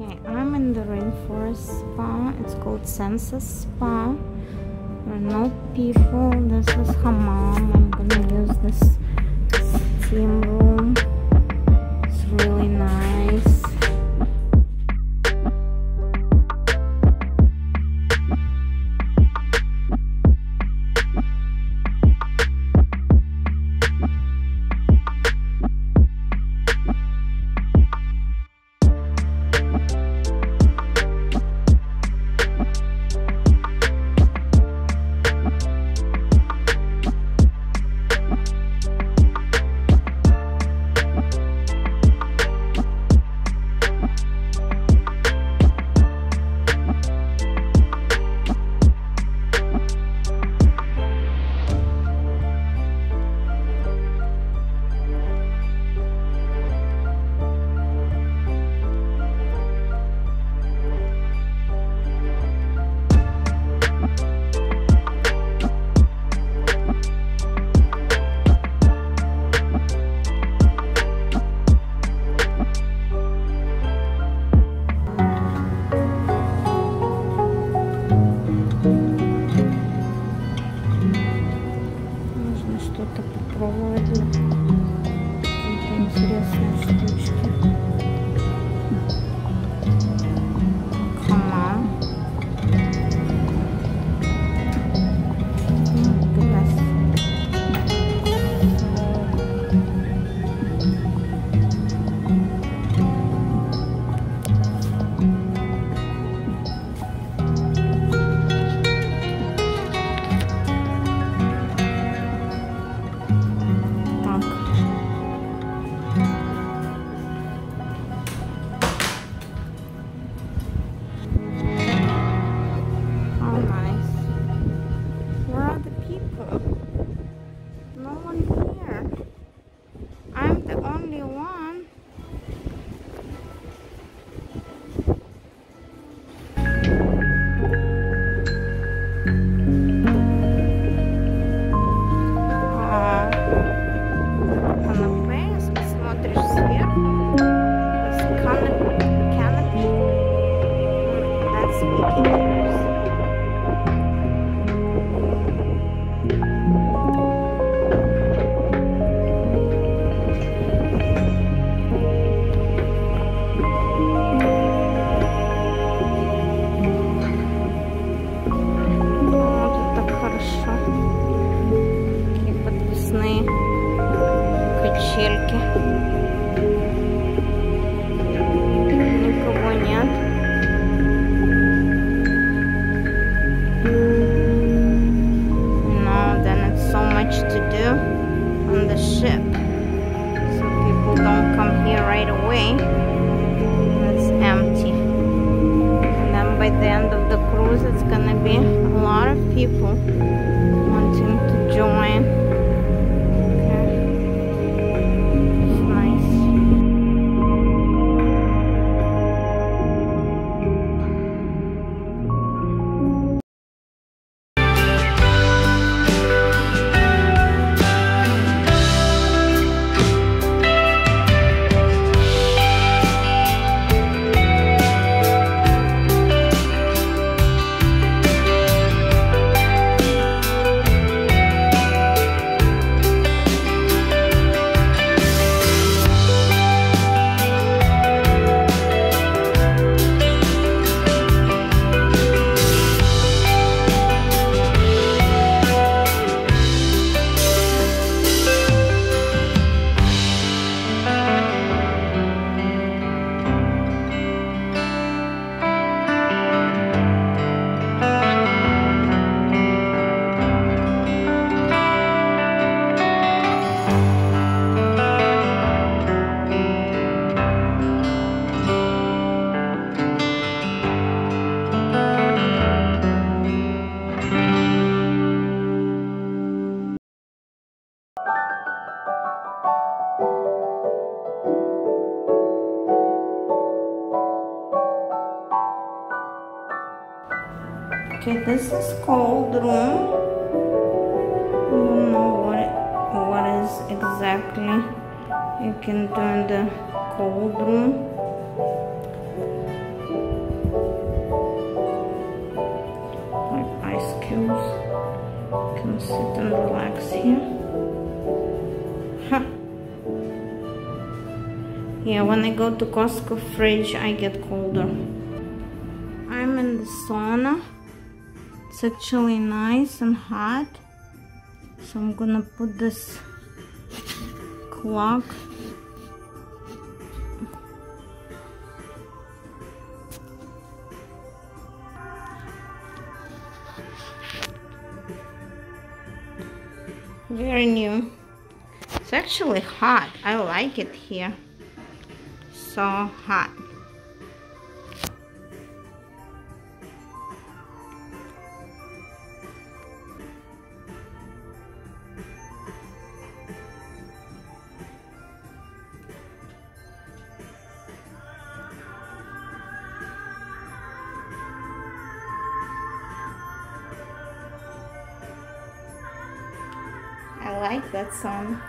Okay, I'm in the Rainforest spa. It's called Senses Spa. There are no people. This is hammam. I'm gonna use this steam room. It's really nice. Что-то попробовать. Какие-то интересные штучки. Хамам. No one here. I'm the only one. Канапе, если смотришь сверху, canopy, that's beginners. Качельки. Никого нет. No, then it's so much to do on the ship. So people don't come here right away. It's empty. And then by the end of the cruise, it's gonna be a lot of people wanting to join. Okay, this is cold room. I don't know what is exactly you can do in the cold room. sit and relax here. Huh. Yeah, when I go to Costco fridge, I get colder. I'm in the sauna. It's actually nice and hot. So I'm gonna put this clock. Very new. It's actually hot. I like it here. So hot. I like that song.